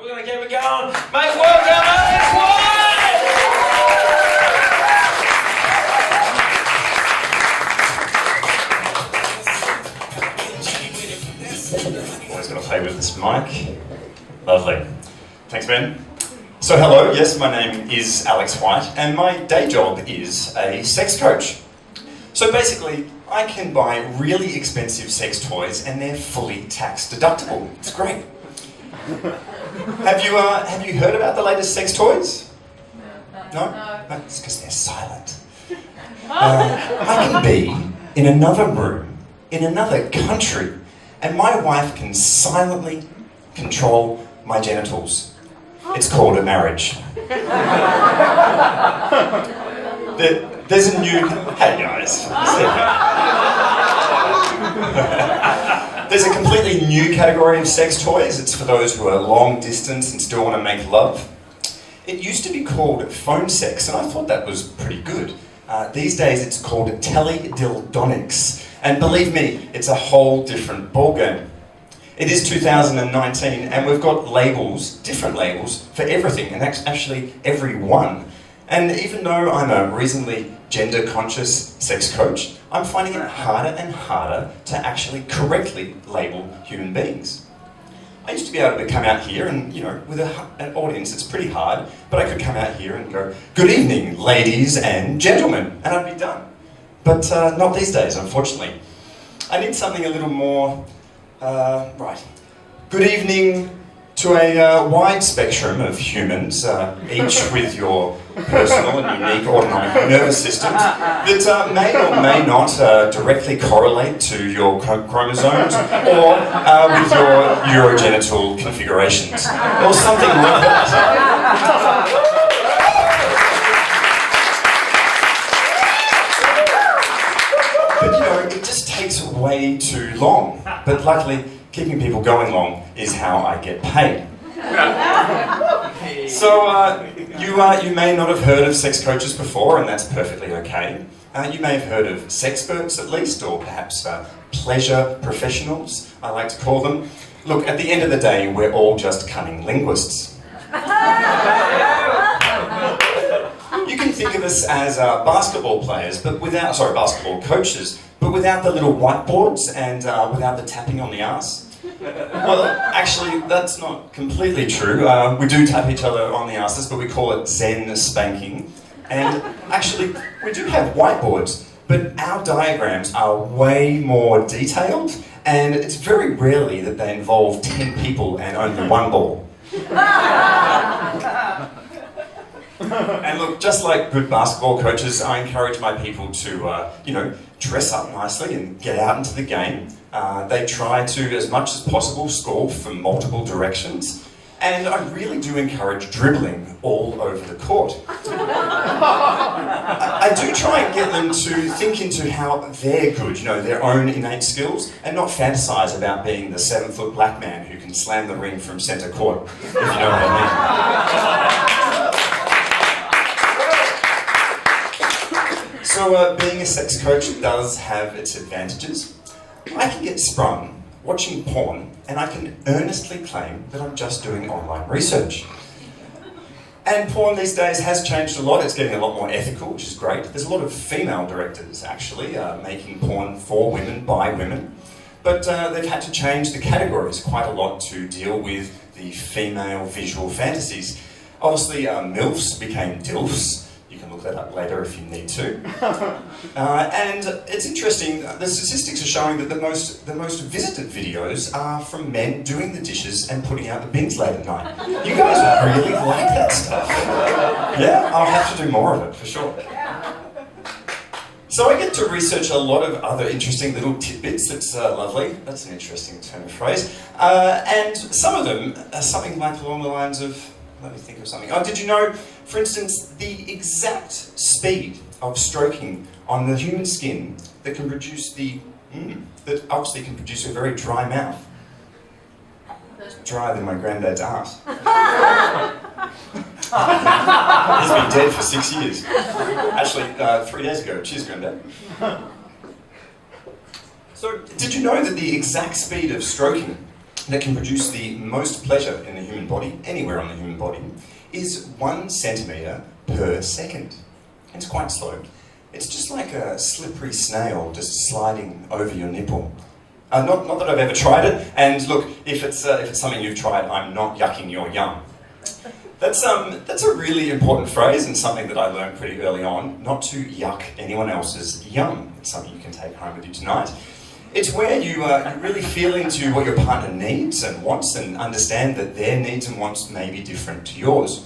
We're going to keep it going. Mate, welcome, Alex White! Always got to play with this mic. Lovely. Thanks, Ben. So hello, yes, my name is Alex White, and my day job is a sex coach. So basically, I can buy really expensive sex toys and they're fully tax deductible. It's great. Have you heard about the latest sex toys? No? No, it's because they're silent. I can be in another room, in another country, and my wife can silently control my genitals. It's called a marriage. There's a new... Hey guys. There's a completely new category of sex toys. It's for those who are long distance and still want to make love. It used to be called phone sex, and I thought that was pretty good. These days it's called teledildonics. And believe me, it's a whole different ballgame. It is 2019, and we've got labels, different labels, for everything, and actually everyone. And even though I'm a reasonably gender-conscious sex coach, I'm finding it harder and harder to actually correctly label human beings. I used to be able to come out here and, with an audience, it's pretty hard, but I could come out here and go, "Good evening, ladies and gentlemen," and I'd be done. But not these days, unfortunately. I need something a little more, right. Good evening to a wide spectrum of humans, each with your personal and unique autonomic nervous systems that may or may not directly correlate to your chromosomes or with your urogenital configurations, or something like that. But it just takes way too long. But luckily, keeping people going long is how I get paid. So you may not have heard of sex coaches before, and that's perfectly okay. You may have heard of sexperts at least, or perhaps pleasure professionals, I like to call them. Look, at the end of the day, we're all just cunning linguists. You can think of us as basketball players, but basketball coaches, but without the little whiteboards and without the tapping on the arse. Well, actually, that's not completely true. We do tap each other on the arses, but we call it Zen spanking. And actually, we do have whiteboards, but our diagrams are way more detailed, and it's very rarely that they involve 10 people and only one ball. And look, just like good basketball coaches, I encourage my people to, dress up nicely and get out into the game. They try to, as much as possible, score from multiple directions. And I really do encourage dribbling all over the court. I do try and get them to think into how they're good, their own innate skills, and not fantasize about being the 7-foot black man who can slam the ring from centre court, if you know what I mean. So being a sex coach does have its advantages. I can get sprung watching porn, and I can earnestly claim that I'm just doing online research. And porn these days has changed a lot. It's getting a lot more ethical, which is great. There's a lot of female directors, actually, making porn for women, by women. But they've had to change the categories quite a lot to deal with the female visual fantasies. Obviously, MILFs became DILFs. You can look that up later if you need to. And it's interesting, the statistics are showing that the most visited videos are from men doing the dishes and putting out the bins late at night. You guys really like that stuff. Yeah, I'll have to do more of it, for sure. So I get to research a lot of other interesting little tidbits. That's lovely. That's an interesting turn of phrase. And some of them are something like along the lines of, let me think of something. Oh, did you know, for instance, the exact speed of stroking on the human skin that can produce that obviously can produce a very dry mouth? Drier than my granddad's arse. He's been dead for 6 years. Actually, 3 days ago. Cheers, Granddad. So, did you know that the exact speed of stroking that can produce the most pleasure in the human body, anywhere on the human body, is 1 centimetre per second. It's quite slow. It's just like a slippery snail just sliding over your nipple. Not that I've ever tried it, and look, if it's something you've tried, I'm not yucking your yum. That's a really important phrase and something that I learned pretty early on, not to yuck anyone else's yum. It's something you can take home with you tonight. It's where you really feel into what your partner needs and wants and understand that their needs and wants may be different to yours.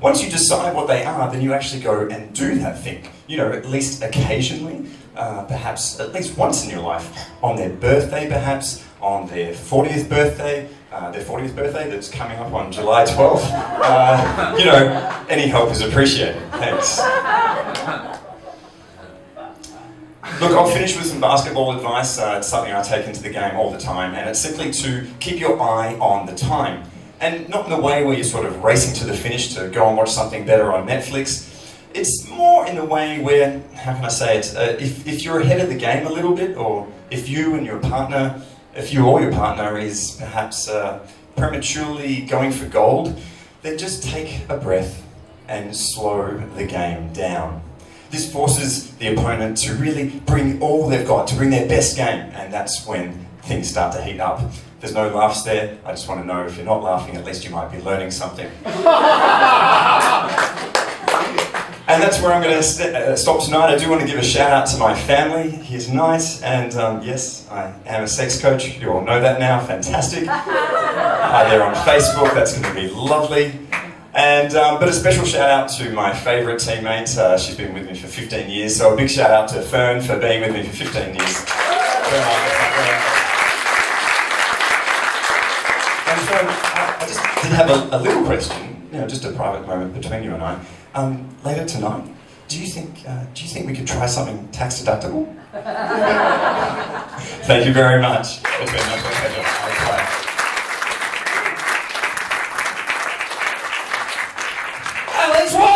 Once you decide what they are, then you actually go and do that thing. You know, at least occasionally, perhaps at least once in your life, on their birthday perhaps, on their 40th birthday, that's coming up on July 12th. You know, any help is appreciated. Thanks. Look, I'll finish with some basketball advice. It's something I take into the game all the time, and it's simply to keep your eye on the time. And not in the way where you're sort of racing to the finish to go and watch something better on Netflix. It's more in the way where, how can I say it, if you're ahead of the game a little bit, or if you or your partner is perhaps prematurely going for gold, then just take a breath and slow the game down. This forces the opponent to really bring all they've got, to bring their best game, and that's when things start to heat up. There's no laughs there. I just want to know if you're not laughing, at least you might be learning something. And that's where I'm going to stop tonight. I do want to give a shout out to my family here tonight, and yes, I am a sex coach. You all know that now. Fantastic. They're on Facebook. That's going to be lovely. And but a special shout out to my favourite teammate. She's been with me for 15 years, so a big shout out to Fern for being with me for 15 years. And Fern, I just did have a little question, you know, just a private moment between you and I. Later tonight, do you think we could try something tax deductible? Thank you very much. It's been my pleasure. Let's roll!